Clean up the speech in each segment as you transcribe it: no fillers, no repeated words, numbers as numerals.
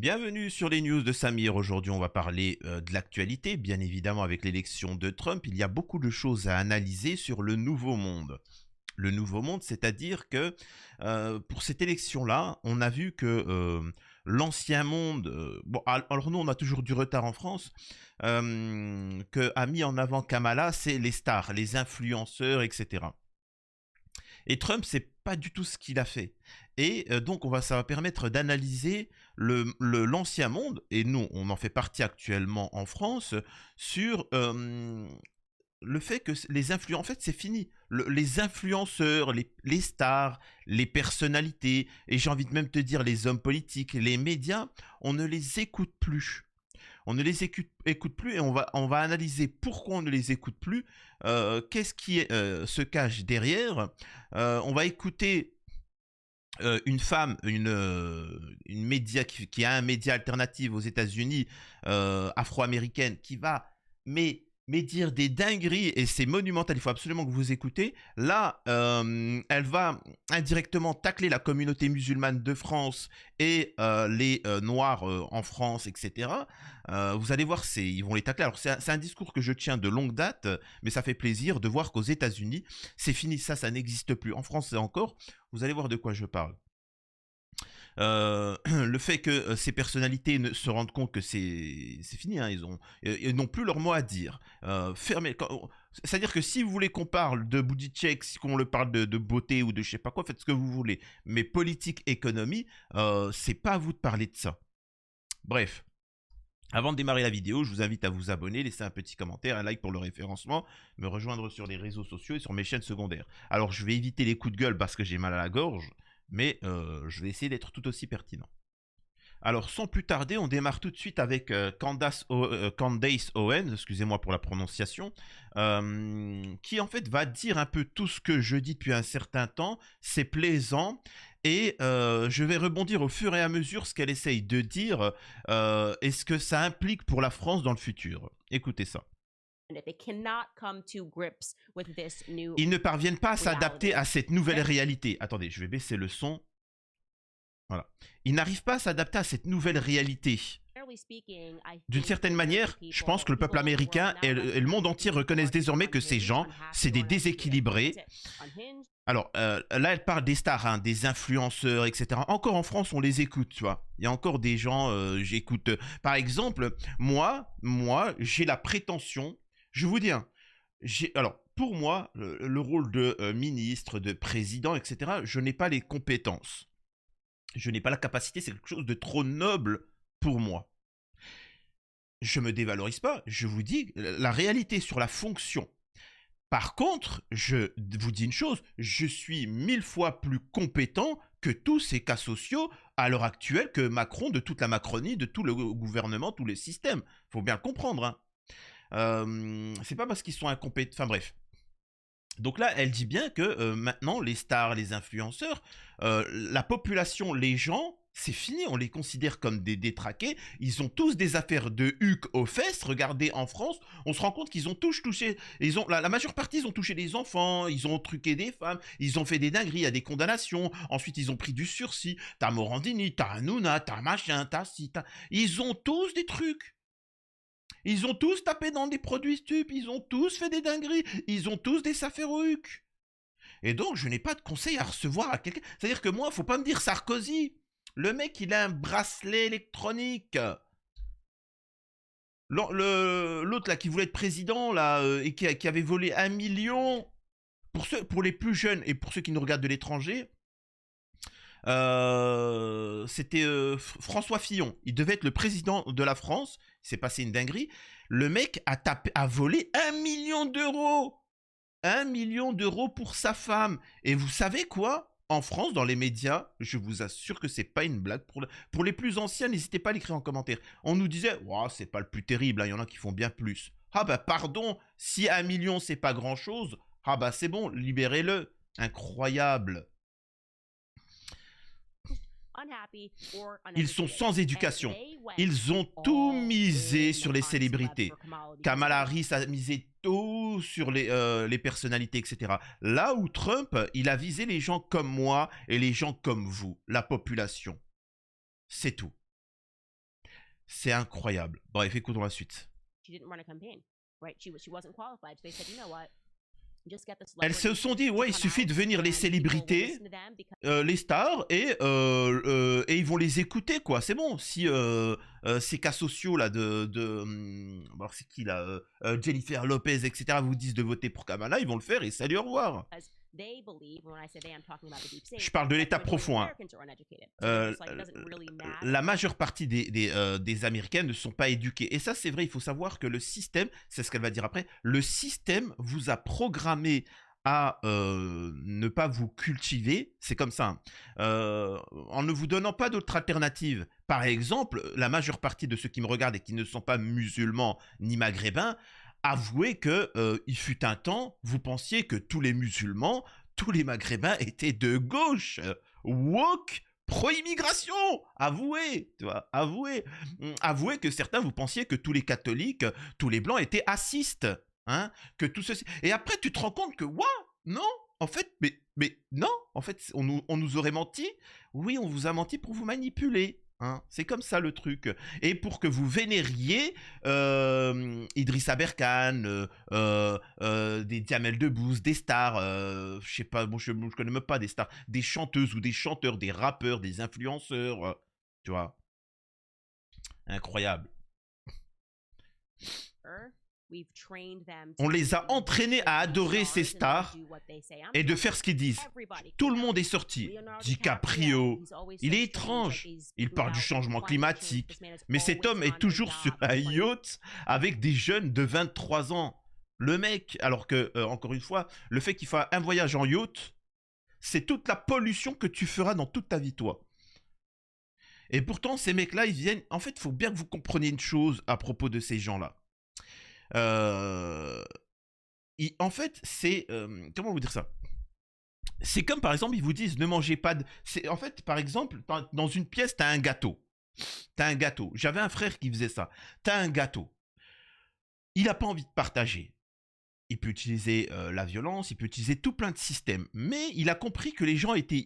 Bienvenue sur les news de Samir. Aujourd'hui, on va parler de l'actualité, bien évidemment avec l'élection de Trump. Il y a beaucoup de choses à analyser sur le nouveau monde. Le nouveau monde, c'est-à-dire que pour cette élection-là, on a vu que l'ancien monde, bon, alors nous on a toujours du retard en France, que a mis en avant Kamala, c'est les stars, les influenceurs, etc. Et Trump, c'est pas du tout ce qu'il a fait. Et donc, ça va permettre d'analyser l'ancien monde, et nous, on en fait partie actuellement en France, sur le fait que les influenceurs, en fait, c'est fini. Les influenceurs, les stars, les personnalités, et j'ai envie de même te dire les hommes politiques, les médias, on ne les écoute plus. On ne les écoute plus et on va analyser pourquoi on ne les écoute plus, qu'est-ce qui se cache derrière. On va écouter une femme, une média qui a un média alternatif aux États-Unis, afro-américaine, qui va mais dire des dingueries et c'est monumental. Il faut absolument que vous écoutez. Là, elle va indirectement tacler la communauté musulmane de France et les Noirs en France, etc. Vous allez voir, ils vont les tacler. Alors c'est un discours que je tiens de longue date, mais ça fait plaisir de voir qu'aux États-Unis, c'est fini. Ça n'existe plus. En France, c'est encore. Vous allez voir de quoi je parle. Le fait que ces personnalités se rendent compte que c'est fini, hein, ils n'ont plus leur mot à dire. C'est-à-dire que si vous voulez qu'on parle de Buttigieg, si qu'on le parle de beauté ou de je sais pas quoi, faites ce que vous voulez. Mais politique, économie, c'est pas à vous de parler de ça. Bref. Avant de démarrer la vidéo, je vous invite à vous abonner, laisser un petit commentaire, un like pour le référencement, me rejoindre sur les réseaux sociaux et sur mes chaînes secondaires. Alors, je vais éviter les coups de gueule parce que j'ai mal à la gorge, mais je vais essayer d'être tout aussi pertinent. Alors, sans plus tarder, on démarre tout de suite avec Candace Owens, excusez-moi pour la prononciation, qui en fait va dire un peu tout ce que je dis depuis un certain temps. C'est plaisant. Et je vais rebondir au fur et à mesure ce qu'elle essaye de dire et ce que ça implique pour la France dans le futur. Écoutez ça. Ils ne parviennent pas à s'adapter à cette nouvelle réalité. Attendez, je vais baisser le son. Voilà. Ils n'arrivent pas à s'adapter à cette nouvelle réalité. D'une certaine manière, je pense que le peuple américain et le monde entier reconnaissent désormais que ces gens, c'est des déséquilibrés. Alors, là, elle parle des stars, hein, des influenceurs, etc. Encore en France, on les écoute, tu vois. Il y a encore des gens, j'écoute. Par exemple, moi, j'ai la prétention, je vous dis, hein, alors, pour moi, le rôle de ministre, de président, etc., je n'ai pas les compétences. Je n'ai pas la capacité, c'est quelque chose de trop noble pour moi. Je me dévalorise pas, je vous dis la réalité sur la fonction. Par contre, je vous dis une chose, je suis 1000 fois plus compétent que tous ces cas sociaux à l'heure actuelle, que Macron, de toute la Macronie, de tout le gouvernement, tous les systèmes. Faut bien le comprendre. Hein. C'est pas parce qu'ils sont incompétents. Enfin bref. Donc là, elle dit bien que maintenant, les stars, les influenceurs, la population, les gens, c'est fini, on les considère comme des détraqués. Ils ont tous des affaires de huc aux fesses. Regardez en France, on se rend compte qu'ils ont tous touché. La majeure partie, ils ont touché des enfants, ils ont truqué des femmes, ils ont fait des dingueries, il y a des condamnations. Ensuite, ils ont pris du sursis. T'as Morandini, t'as Hanouna, t'as machin, t'as ci, t'as. Ils ont tous des trucs. Ils ont tous tapé dans des produits stupes, ils ont tous fait des dingueries, ils ont tous des affaires au huc. Et donc, je n'ai pas de conseil à recevoir à quelqu'un. C'est-à-dire que moi, faut pas me dire Sarkozy. Le mec, il a un bracelet électronique. L'autre, là, qui voulait être président, là, et qui avait volé 1 million. Pour les plus jeunes et pour ceux qui nous regardent de l'étranger, c'était François Fillon. Il devait être le président de la France. Il s'est passé une dinguerie. Le mec a volé 1 million d'euros. 1 million d'euros pour sa femme. Et vous savez quoi? En France, dans les médias, je vous assure que c'est pas une blague. Pour les plus anciens, n'hésitez pas à l'écrire en commentaire. On nous disait, oh, c'est pas le plus terrible, hein, y en a qui font bien plus. Ah bah pardon, si 1 million c'est pas grand chose, ah bah c'est bon, libérez-le. Incroyable. Ils sont sans éducation. Ils ont tout misé sur les célébrités. Kamala Harris a misé tout sur les personnalités, etc. Là où Trump, il a visé les gens comme moi et les gens comme vous, la population. C'est tout. C'est incroyable. Bref, écoutons la suite. Elles se sont dit, ouais, il suffit de venir les célébrités, les stars, et ils vont les écouter, quoi. C'est bon. Si ces cas sociaux, là, alors c'est qui, là, Jennifer Lopez, etc., vous disent de voter pour Kamala, ils vont le faire, et salut, au revoir. Je parle de l'état profond. Hein. La majeure partie des Américains ne sont pas éduqués. Et ça, c'est vrai, il faut savoir que le système, c'est ce qu'elle va dire après, le système vous a programmé à ne pas vous cultiver, c'est comme ça, hein. En ne vous donnant pas d'autres alternatives. Par exemple, la majeure partie de ceux qui me regardent et qui ne sont pas musulmans ni maghrébins, avouez que il fut un temps, vous pensiez que tous les musulmans, tous les maghrébins étaient de gauche, woke, pro-immigration. Avouez, tu vois, avouez que certains vous pensiez que tous les catholiques, tous les blancs étaient racistes, hein, que tout ceci. Et après tu te rends compte que non, en fait, mais non, en fait, on nous aurait menti. Oui, on vous a menti pour vous manipuler. Hein, c'est comme ça le truc. Et pour que vous vénériez Idrissa Berkane, des Jamel Debbouze, des stars, je sais pas, moi je connais même pas des stars, des chanteuses ou des chanteurs, des rappeurs, des influenceurs, tu vois. Incroyable. On les a entraînés à adorer ces stars et de faire ce qu'ils disent. Tout le monde est sorti. DiCaprio, il est étrange. Il parle du changement climatique. Mais cet homme est toujours sur un yacht avec des jeunes de 23 ans. Le mec, alors que, encore une fois, le fait qu'il fasse un voyage en yacht, c'est toute la pollution que tu feras dans toute ta vie, toi. Et pourtant, ces mecs-là, ils viennent... En fait, il faut bien que vous compreniez une chose à propos de ces gens-là. En fait, c'est... comment vous dire ça? C'est comme, par exemple, ils vous disent, ne mangez pas de... En fait, par exemple, dans une pièce, t'as un gâteau. T'as un gâteau. J'avais un frère qui faisait ça. T'as un gâteau. Il n'a pas envie de partager. Il peut utiliser la violence, il peut utiliser tout plein de systèmes. Mais il a compris que les gens étaient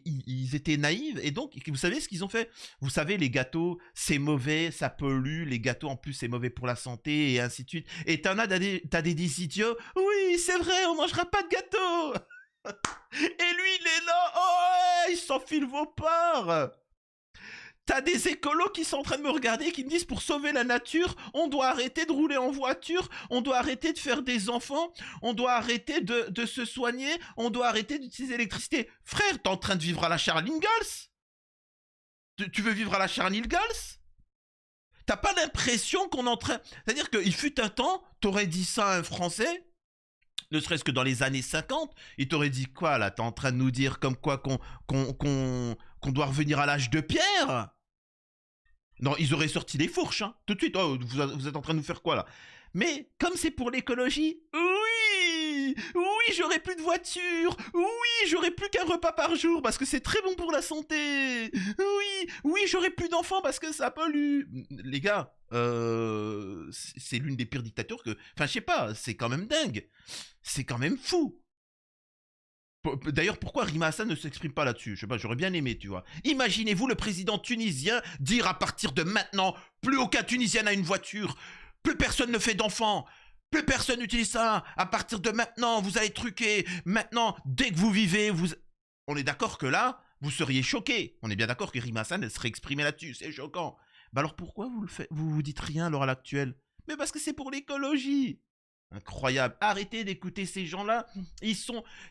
naïfs. Et donc, vous savez ce qu'ils ont fait? Vous savez, les gâteaux, c'est mauvais, ça pollue. Les gâteaux, en plus, c'est mauvais pour la santé, et ainsi de suite. Et t'as des idiots. Oui, c'est vrai, on mangera pas de gâteau. Et lui, il est là. Oh, il s'enfile vos parts. T'as des écolos qui sont en train de me regarder, qui me disent pour sauver la nature, on doit arrêter de rouler en voiture, on doit arrêter de faire des enfants, on doit arrêter de se soigner, on doit arrêter d'utiliser l'électricité. Frère, t'es en train de vivre à la Charles Ingalls? Tu veux vivre à la Charles Ingalls? T'as pas l'impression qu'on est en train... C'est-à-dire qu'il fut un temps, t'aurais dit ça à un Français, ne serait-ce que dans les années 50, il t'aurait dit quoi là? T'es en train de nous dire comme quoi qu'on doit revenir à l'âge de pierre? Non, ils auraient sorti les fourches, hein. Tout de suite. Oh, vous êtes en train de nous faire quoi, là? Mais, comme c'est pour l'écologie, oui! Oui, j'aurai plus de voiture! Oui, j'aurai plus qu'un repas par jour parce que c'est très bon pour la santé! Oui, j'aurai plus d'enfants parce que ça pollue! Les gars, c'est l'une des pires dictatures que... Enfin, je sais pas, c'est quand même dingue. C'est quand même fou. D'ailleurs, pourquoi Rima Hassan ne s'exprime pas là-dessus? Je sais pas, j'aurais bien aimé, tu vois. Imaginez-vous le président tunisien dire à partir de maintenant, plus aucun Tunisien n'a une voiture, plus personne ne fait d'enfants, plus personne n'utilise ça. À partir de maintenant, vous allez truquer. Maintenant, dès que vous vivez, on est d'accord que là, vous seriez choqués. On est bien d'accord que Rima Hassan, elle serait exprimée là-dessus. C'est choquant. Bah alors pourquoi vous dites rien à l'heure actuelle? Mais parce que c'est pour l'écologie. Incroyable. Arrêtez d'écouter ces gens-là.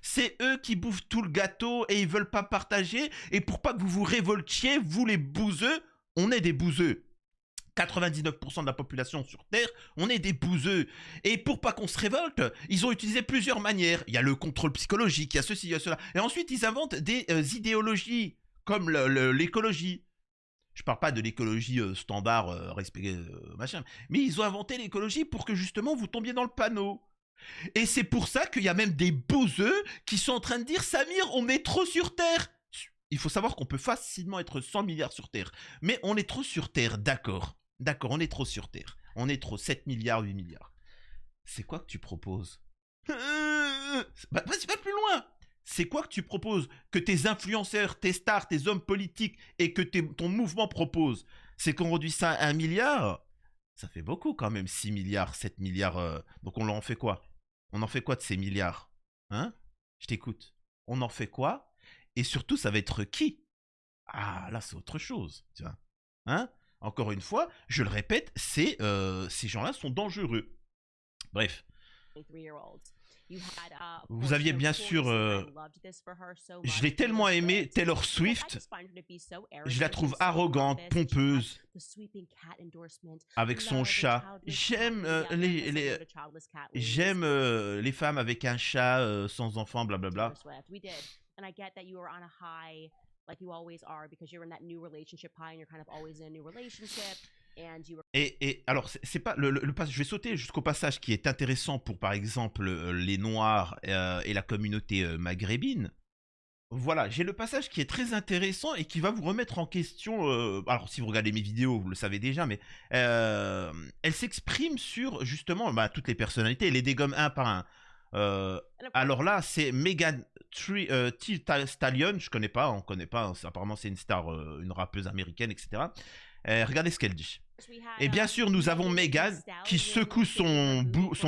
C'est eux qui bouffent tout le gâteau et ils veulent pas partager. Et pour pas que vous vous révoltiez, vous les bouseux, on est des bouseux. 99% de la population sur Terre, on est des bouseux. Et pour pas qu'on se révolte, ils ont utilisé plusieurs manières. Il y a le contrôle psychologique, il y a ceci, il y a cela. Et ensuite, ils inventent des idéologies, comme l'écologie. Je parle pas de l'écologie standard, machin. Mais ils ont inventé l'écologie pour que justement vous tombiez dans le panneau. Et c'est pour ça qu'il y a même des bouseux qui sont en train de dire « Samir, on est trop sur Terre !» Il faut savoir qu'on peut facilement être 100 milliards sur Terre. Mais on est trop sur Terre, d'accord. D'accord, on est trop sur Terre. On est trop 7 milliards, 8 milliards. C'est quoi que tu proposes? Bah, c'est pas plus loin. C'est quoi que tu proposes? Que tes influenceurs, tes stars, tes hommes politiques et que ton mouvement propose? C'est qu'on réduit ça à 1 milliard? Ça fait beaucoup quand même, 6 milliards, 7 milliards. Donc on en fait quoi? On en fait quoi de ces milliards? Hein? Je t'écoute. On en fait quoi? Et surtout, ça va être qui? Ah, là, c'est autre chose. Tu vois. Hein? Encore une fois, je le répète, ces gens-là sont dangereux. Bref. Vous aviez bien sûr... je l'ai tellement aimé, Taylor Swift. Je la trouve arrogante, pompeuse, avec son chat. J'aime les femmes avec un chat sans enfant, blablabla. Et alors, c'est pas le passage. Je vais sauter jusqu'au passage qui est intéressant pour, par exemple, les Noirs et la communauté maghrébine. Voilà, j'ai le passage qui est très intéressant et qui va vous remettre en question. Alors, si vous regardez mes vidéos, vous le savez déjà, mais elle s'exprime sur justement toutes les personnalités. Elle les dégomme un par un. Alors là, c'est Megan Thee Stallion. Je connais pas, on connaît pas. Apparemment, c'est une star, une rappeuse américaine, etc. Regardez ce qu'elle dit. Et bien sûr, nous avons Megan qui secoue son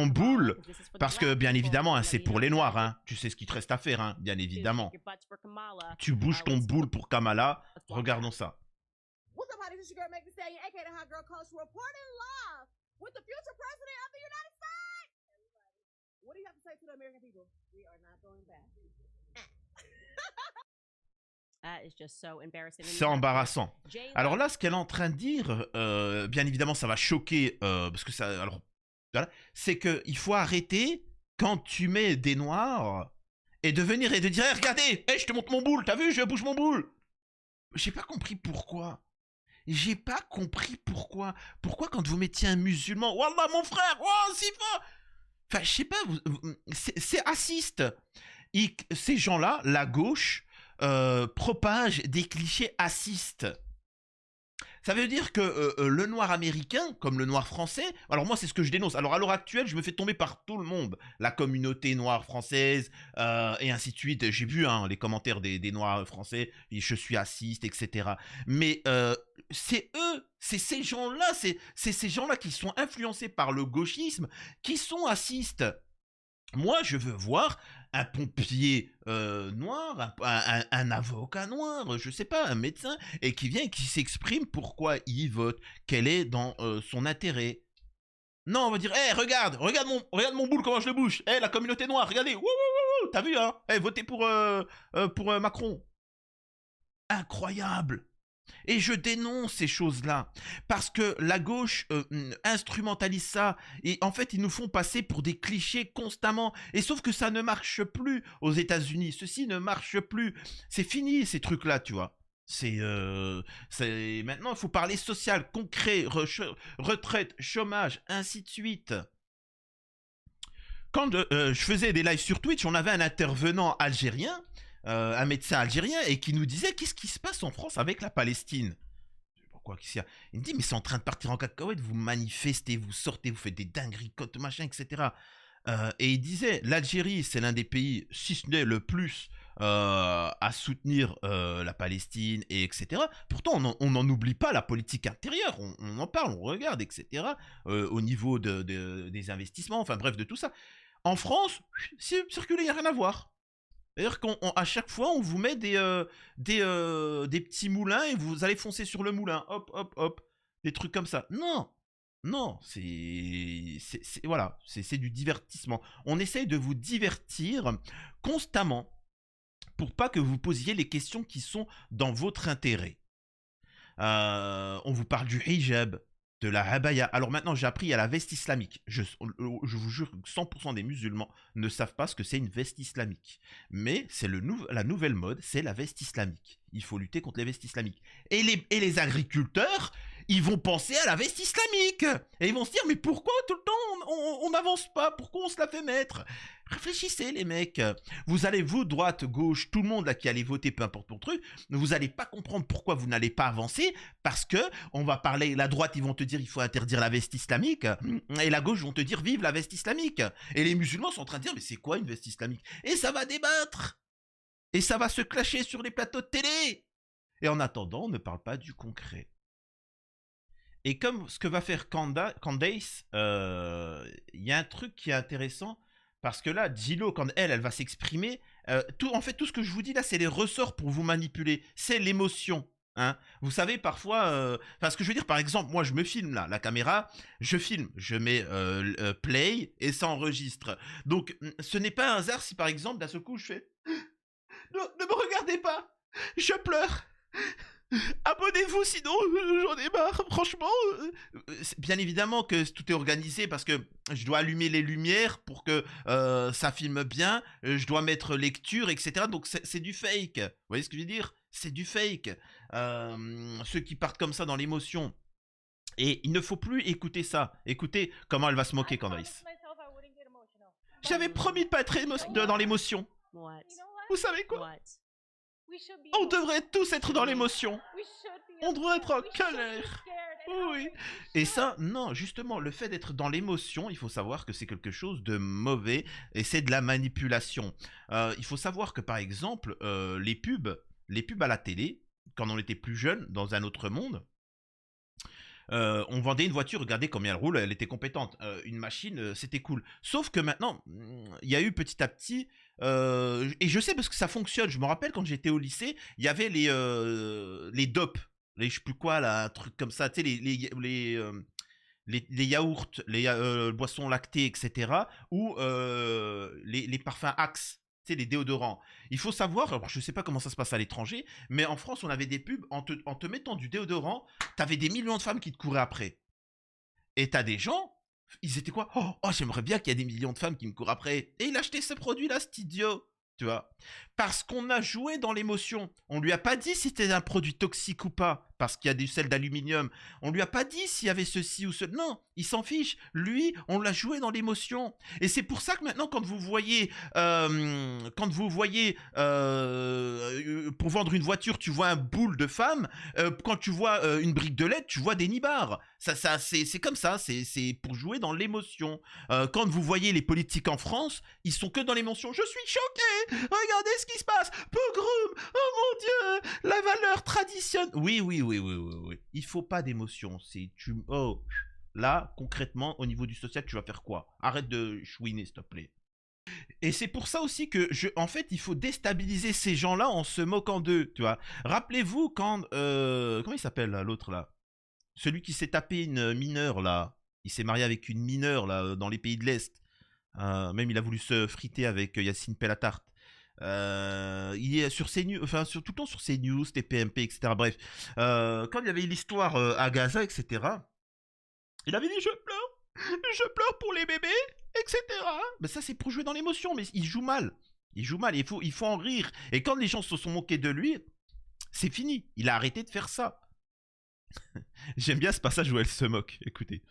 boule, parce que bien évidemment, hein, c'est pour les Noirs. Hein. Tu sais ce qu'il te reste à faire, hein, bien évidemment. Tu bouges ton boule pour Kamala. Regardons ça. C'est embarrassant. Alors là, ce qu'elle est en train de dire, bien évidemment, ça va choquer, parce que ça, alors, voilà, c'est que il faut arrêter quand tu mets des noirs et de venir et de dire, hey, regardez, hey, je te montre mon boule, t'as vu, je bouge mon boule. J'ai pas compris pourquoi. J'ai pas compris pourquoi. Pourquoi quand vous mettiez un musulman, wallah mon frère, oh si fort. Enfin, je sais pas, c'est raciste. Ces gens-là, la gauche, propagent des clichés racistes. Ça veut dire que le noir américain, comme le noir français, alors moi c'est ce que je dénonce. Alors à l'heure actuelle, je me fais tomber par tout le monde, la communauté noire française et ainsi de suite. J'ai vu les commentaires des noirs français, je suis raciste, etc. Mais c'est eux, c'est ces gens-là, c'est ces gens-là qui sont influencés par le gauchisme, qui sont racistes. Moi, je veux voir un pompier noir, un avocat noir, je sais pas, un médecin, et qui vient et qui s'exprime pourquoi il vote, quel est dans son intérêt. Non, on va dire, hé, regarde mon boule, comment je le bouge. Hé, la communauté noire, regardez, wouh, t'as vu, hein. Hé, votez pour Macron. Incroyable. Et je dénonce ces choses-là, parce que la gauche instrumentalise ça, et en fait ils nous font passer pour des clichés constamment, et sauf que ça ne marche plus aux États-Unis, ceci ne marche plus, c'est fini ces trucs-là, tu vois. Maintenant il faut parler social, concret, retraite, chômage, ainsi de suite. Quand je faisais des lives sur Twitch, on avait un intervenant algérien, un médecin algérien, et qui nous disait qu'est-ce qui se passe en France avec la Palestine. Pourquoi qu'est-ce qu'il y a? Il me dit mais c'est en train de partir en cacahuète, vous manifestez, vous sortez, vous faites des dingueries, machin, etc. Et il disait l'Algérie c'est l'un des pays, si ce n'est le plus, à soutenir la Palestine, et etc. Pourtant on n'en oublie pas la politique intérieure, on en parle, on regarde, etc. Au niveau des investissements, enfin bref de tout ça. En France, circuler, il n'y a rien à voir. C'est-à-dire qu'à chaque fois, on vous met des petits moulins et vous allez foncer sur le moulin. Hop, hop, hop. Des trucs comme ça. Non. Non, voilà, c'est du divertissement. On essaye de vous divertir constamment pour pas que vous posiez les questions qui sont dans votre intérêt. On vous parle du hijab, de la abaya. Alors maintenant, j'ai appris à la veste islamique. Je vous jure que 100% des musulmans ne savent pas ce que c'est une veste islamique. Mais c'est la nouvelle mode, c'est la veste islamique. Il faut lutter contre les vestes islamiques. Et les agriculteurs, ils vont penser à la veste islamique. Et ils vont se dire, mais pourquoi tout le temps on n'avance pas? Pourquoi on se la fait mettre? Réfléchissez les mecs. Vous allez, vous, droite, gauche, tout le monde là qui allez voter, peu importe pour truc, vous n'allez pas comprendre pourquoi vous n'allez pas avancer, parce que on va parler, la droite ils vont te dire il faut interdire la veste islamique, et la gauche vont te dire vive la veste islamique. Et les musulmans sont en train de dire mais c'est quoi une veste islamique? Et ça va débattre. Et ça va se clasher sur les plateaux de télé. Et en attendant, on ne parle pas du concret. Et comme ce que va faire Candace, il y a un truc qui est intéressant, parce que là, Gillo, quand elle va s'exprimer, en fait, tout ce que je vous dis là, c'est les ressorts pour vous manipuler. C'est l'émotion. Hein. Vous savez, parfois, ce que je veux dire, par exemple, moi, je me filme là, la caméra, je filme, je mets play et ça enregistre. Donc, ce n'est pas un hasard si, par exemple, d'un seul coup, je fais ne me regardez pas, je pleure. Abonnez-vous, sinon j'en ai marre. Franchement, bien évidemment que tout est organisé parce que je dois allumer les lumières pour que ça filme bien. Je dois mettre lecture, etc. Donc c'est du fake. Vous voyez ce que je veux dire? C'est du fake. Ceux qui partent comme ça dans l'émotion. Et il ne faut plus écouter ça. Écoutez comment elle va se moquer, Candace. J'avais promis de pas être dans l'émotion. Vous savez quoi? On devrait tous être dans l'émotion. On devrait être en colère. Oui. Et ça, non, justement, le fait d'être dans l'émotion, il faut savoir que c'est quelque chose de mauvais et c'est de la manipulation. Il faut savoir que, par exemple, les pubs à la télé, quand on était plus jeune, dans un autre monde, on vendait une voiture, regardez combien elle roule, elle était compétente. Une machine, c'était cool. Sauf que maintenant, il y a eu petit à petit, et je sais parce que ça fonctionne. Je me rappelle quand j'étais au lycée, il y avait les DOP, les je sais plus quoi là, un truc comme ça, tu sais les yaourts, les boissons lactées, etc. Ou les parfums Axe. Tu sais, les déodorants. Il faut savoir, alors je sais pas comment ça se passe à l'étranger, mais en France, on avait des pubs, en te mettant du déodorant, t'avais des millions de femmes qui te couraient après. Et t'as des gens, ils étaient quoi? Oh, j'aimerais bien qu'il y ait des millions de femmes qui me courent après. Et il achetait ce produit-là, cet idiot. Tu vois? Parce qu'on a joué dans l'émotion. On lui a pas dit si c'était un produit toxique ou pas, parce qu'il y a du sel d'aluminium. On lui a pas dit s'il y avait ceci ou cela. Non, il s'en fiche. Lui, on l'a joué dans l'émotion. Et c'est pour ça que maintenant, quand vous voyez, pour vendre une voiture, tu vois un boule de femme. Quand tu vois une brique de lait, tu vois des nibards. C'est comme ça. C'est pour jouer dans l'émotion. Quand vous voyez les politiques en France, ils sont que dans l'émotion. Je suis choqué. Regardez ce qui se passe. Pogrom. Oh mon Dieu. La valeur traditionnelle. Oui. Il faut pas d'émotion. Oh. Là, concrètement, au niveau du social, tu vas faire quoi? Arrête de chouiner, s'il te plaît. Et c'est pour ça aussi que, en fait, il faut déstabiliser ces gens-là en se moquant d'eux, tu vois. Rappelez-vous quand, comment il s'appelle l'autre là? Celui qui s'est tapé une mineure là. Il s'est marié avec une mineure là dans les pays de l'Est. Même il a voulu se friter avec Yacine Pellatarte. Il est sur CNews, enfin tout le temps sur CNews, TPMP, etc. Bref, quand il y avait l'histoire à Gaza, etc. Il avait dit je pleure pour les bébés, etc. Ben ça c'est pour jouer dans l'émotion, mais il joue mal. Il joue mal, il faut en rire. Et quand les gens se sont moqués de lui, c'est fini. Il a arrêté de faire ça. J'aime bien ce passage où elle se moque. Écoutez.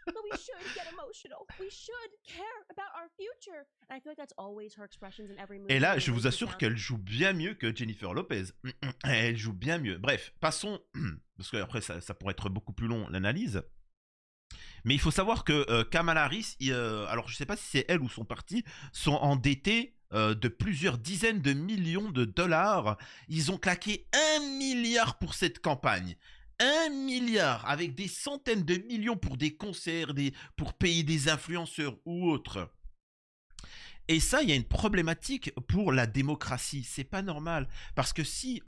But we should get emotional. We should care about our future. And I feel like that's always her expressions in every movie. Et là, je vous assure qu'elle joue bien mieux que Jennifer Lopez. Elle joue bien mieux. Bref, passons, parce que après ça pourrait être beaucoup plus long l'analyse. Mais il faut savoir que Kamala Harris, alors je sais pas si c'est elle ou son parti, sont endettés de plusieurs dizaines de millions de dollars. Ils ont claqué 1 milliard pour cette campagne. 1 milliard avec des centaines de millions pour des concerts, pour payer des influenceurs ou autres. Et ça, il y a une problématique pour la démocratie. C'est pas normal. Parce que si,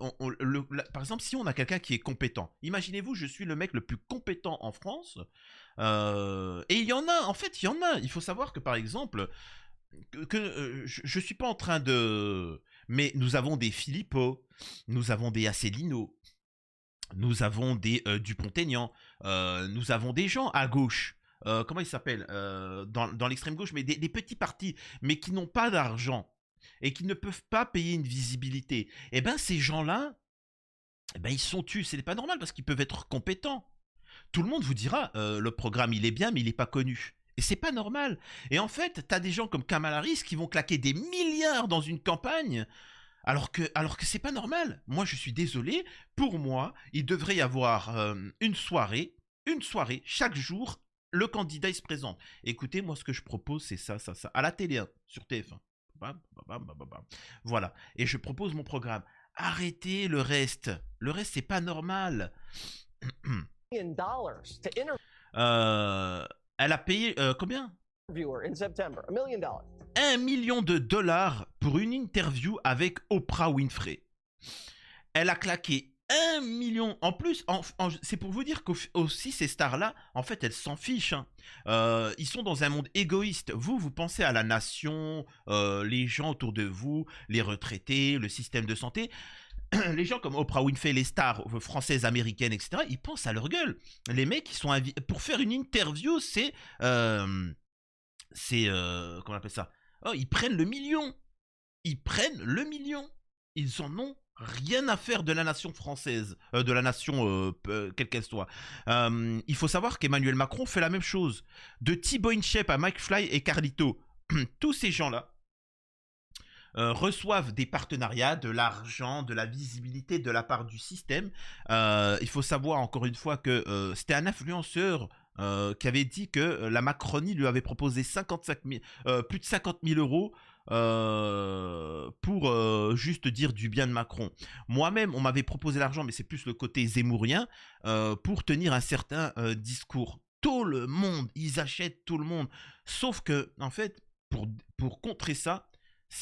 par exemple, si on a quelqu'un qui est compétent, imaginez-vous, je suis le mec le plus compétent en France. Et il y en a, en fait, il y en a. Il faut savoir que, par exemple, je suis pas en train de... Mais nous avons des Philippot, nous avons des Asselineau, nous avons des Dupont-Aignan, nous avons des gens à gauche, comment ils s'appellent, dans l'extrême gauche, mais des petits partis, mais qui n'ont pas d'argent et qui ne peuvent pas payer une visibilité. Et bien ces gens-là, ils sont tués. Ce n'est pas normal parce qu'ils peuvent être compétents. Tout le monde vous dira, le programme il est bien, mais il n'est pas connu. Et c'est pas normal. Et en fait, t'as des gens comme Kamala Harris qui vont claquer des milliards dans une campagne alors que c'est pas normal. Moi, je suis désolé. Pour moi, il devrait y avoir une soirée, chaque jour, le candidat il se présente. Écoutez, moi, ce que je propose, c'est ça, à la télé, hein, sur TF1. Voilà. Et je propose mon programme. Arrêtez le reste. Le reste, c'est pas normal. Elle a payé combien? $1 million pour une interview avec Oprah Winfrey. Elle a claqué 1 million. En plus, c'est pour vous dire qu'aussi ces stars-là, en fait, elles s'en fichent. Hein. Ils sont dans un monde égoïste. Vous pensez à la nation, les gens autour de vous, les retraités, le système de santé. Les gens comme Oprah Winfrey, les stars françaises, américaines, etc., ils pensent à leur gueule. Les mecs, ils sont pour faire une interview, c'est comment on appelle ça? Oh, ils prennent le million. Ils prennent le million. Ils en ont rien à faire de la nation française, de la nation quelle qu'elle soit. Il faut savoir qu'Emmanuel Macron fait la même chose. De Thibaut InShape à Mike Fly et Carlito, tous ces gens-là reçoivent des partenariats, de l'argent, de la visibilité de la part du système. Il faut savoir encore une fois que c'était un influenceur qui avait dit que la Macronie lui avait proposé plus de 50 000 euros pour juste dire du bien de Macron. Moi-même, on m'avait proposé l'argent, mais c'est plus le côté zémourien, pour tenir un certain discours. Tout le monde, ils achètent tout le monde. Sauf que, en fait, pour contrer ça,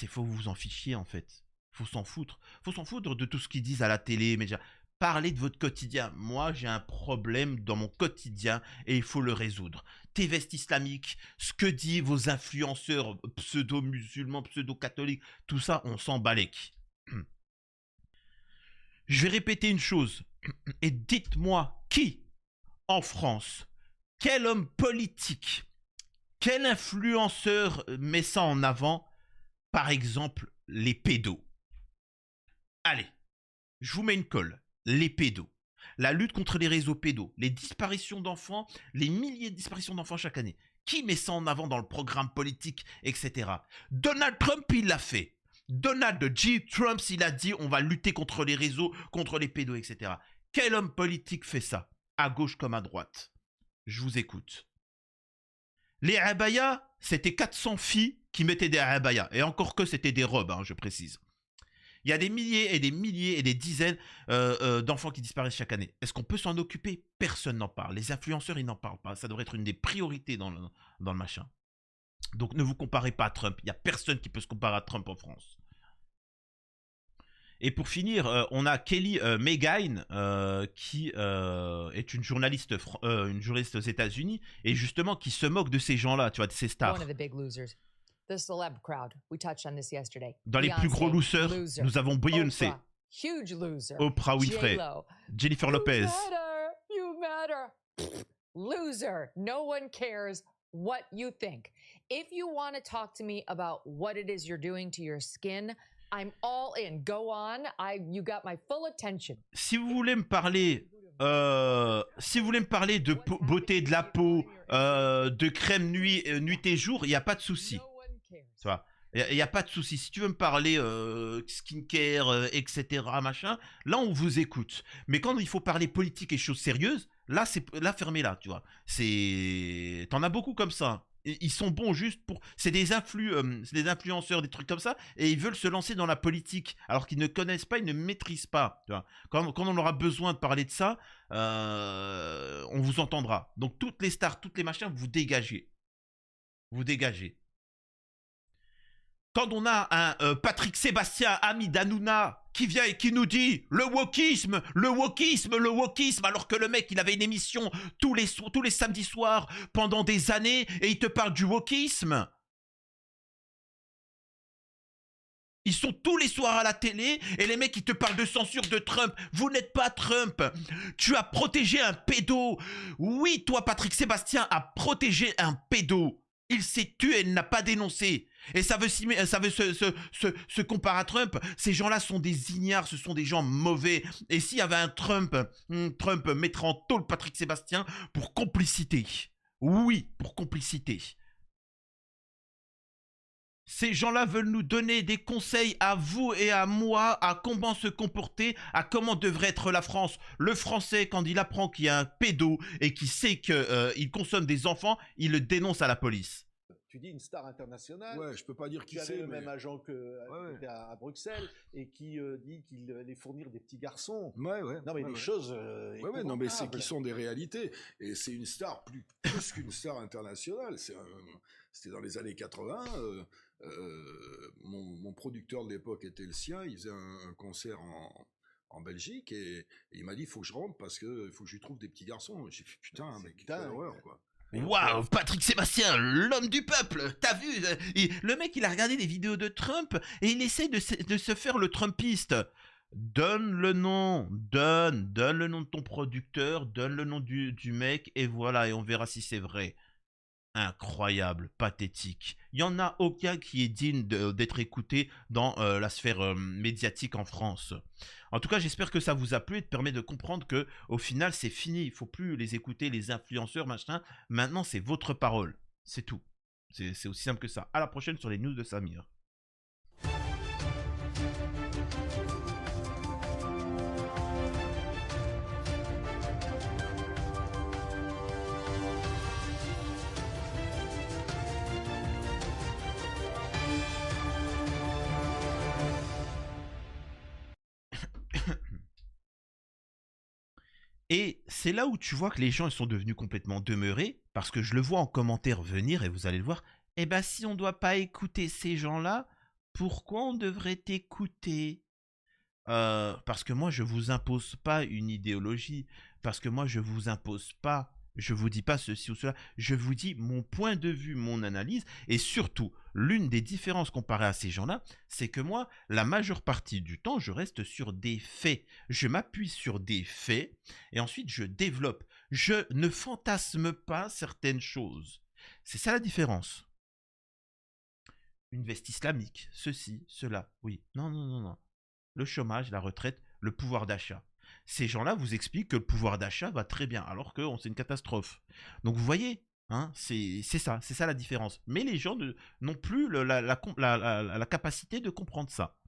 faut vous en fichier en fait. Faut s'en foutre. Faut s'en foutre de tout ce qu'ils disent à la télé, mais déjà, parlez de votre quotidien. Moi, j'ai un problème dans mon quotidien et il faut le résoudre. Tes vestes islamiques, ce que disent vos influenceurs pseudo-musulmans, pseudo-catholiques, tout ça, on s'en balèque. Je vais répéter une chose. Et dites-moi qui, en France, quel homme politique, quel influenceur met ça en avant? Par exemple, les pédos. Allez, je vous mets une colle. Les pédos. La lutte contre les réseaux pédos. Les disparitions d'enfants, les milliers de disparitions d'enfants chaque année. Qui met ça en avant dans le programme politique, etc. Donald Trump, il l'a fait. Donald J. Trump, il a dit on va lutter contre les réseaux, contre les pédos, etc. Quel homme politique fait ça? À gauche comme à droite. Je vous écoute. Les abayas, c'était 400 filles qui mettaient des abayas. Et encore que c'était des robes, hein, je précise. Il y a des milliers et des milliers et des dizaines d'enfants qui disparaissent chaque année. Est-ce qu'on peut s'en occuper? Personne n'en parle. Les influenceurs, ils n'en parlent pas. Ça devrait être une des priorités dans le machin. Donc ne vous comparez pas à Trump. Il n'y a personne qui peut se comparer à Trump en France. Et pour finir, on a Kelly Megane qui est une journaliste aux États-Unis et justement qui se moque de ces gens-là, tu vois, de ces stars. Dans les plus gros losers, nous avons Beyoncé, Oprah Winfrey, Jennifer Lopez. You matter. Loser. No one cares what you think. If you want to talk to me about what it is you're doing to your skin, I'm all in. Go on. You got my full attention. Si vous voulez me parler, de beauté de la peau, de crème nuit et jour, il n'y a pas de souci. Tu vois, il n'y a pas de souci. Si tu veux me parler skincare, etc., machin, là on vous écoute. Mais quand il faut parler politique et choses sérieuses, là fermez-la, tu vois. T'en as beaucoup comme ça. Ils sont bons juste pour... C'est des influenceurs, des trucs comme ça, et ils veulent se lancer dans la politique, alors qu'ils ne connaissent pas, ils ne maîtrisent pas. Tu vois. Quand on aura besoin de parler de ça, on vous entendra. Donc toutes les stars, toutes les machins, vous dégagez. Vous dégagez. Quand on a un Patrick Sébastien, ami d'Hanouna, qui vient et qui nous dit le wokisme, alors que le mec, il avait une émission tous les samedis soirs pendant des années et il te parle du wokisme. Ils sont tous les soirs à la télé et les mecs, ils te parlent de censure de Trump. Vous n'êtes pas Trump. Tu as protégé un pédo. Oui, toi, Patrick Sébastien, a protégé un pédo. Il s'est tué, il n'a pas dénoncé. Et ça veut se comparer à Trump. Ces gens-là sont des ignares, ce sont des gens mauvais. Et s'il y avait un Trump mettrait en taule Patrick Sébastien pour complicité. Oui, pour complicité. Ces gens-là veulent nous donner des conseils à vous et à moi, à comment se comporter, à comment devrait être la France. Le Français, quand il apprend qu'il y a un pédo et qu'il sait qu'il consomme des enfants, il le dénonce à la police. tu dis une star internationale. Ouais, je peux pas dire qui Tu avais c'est, le mais même agent que était à Bruxelles et qui dit qu'il allait fournir des petits garçons. ouais. Non, mais ouais, des ouais. choses Ouais, non, mais c'est épouvantables. qui sont des réalités. Et c'est une star plus qu'une star internationale. C'était dans les années 80. Mon producteur de l'époque était le sien. Il faisait un concert en Belgique et il m'a dit, il faut que je rentre parce que faut que je lui trouve des petits garçons. J'ai fait, putain, C'est mais quelle dingue. horreur, quoi. Waouh, Patrick Sébastien, l'homme du peuple, t'as vu le mec, il a regardé des vidéos de Trump et il essaie de se faire le Trumpiste. Donne le nom, donne le nom de ton producteur, donne le nom du mec et voilà, et on verra si c'est vrai. Incroyable, pathétique. Il n'y en a aucun qui est digne d'être écouté dans la sphère médiatique en France. En tout cas, j'espère que ça vous a plu et te permet de comprendre que au final, c'est fini. Il ne faut plus les écouter, les influenceurs, machin. Maintenant, c'est votre parole. C'est tout. C'est aussi simple que ça. À la prochaine sur les news de Samir. Et c'est là où tu vois que les gens ils sont devenus complètement demeurés, parce que je le vois en commentaire venir, et vous allez le voir, eh ben si on ne doit pas écouter ces gens-là, pourquoi on devrait t'écouter? Parce que moi je vous impose pas une idéologie, parce que moi je vous impose pas, je vous dis pas ceci ou cela, je vous dis mon point de vue, mon analyse, et surtout, l'une des différences comparées à ces gens-là, c'est que moi, la majeure partie du temps, je reste sur des faits. Je m'appuie sur des faits, et ensuite je développe. Je ne fantasme pas certaines choses. C'est ça la différence. Une veste islamique, ceci, cela, oui. Non. Le chômage, la retraite, le pouvoir d'achat. Ces gens-là vous expliquent que le pouvoir d'achat va très bien, alors que c'est une catastrophe. Donc vous voyez, hein, c'est ça la différence. Mais les gens n'ont plus la capacité de comprendre ça.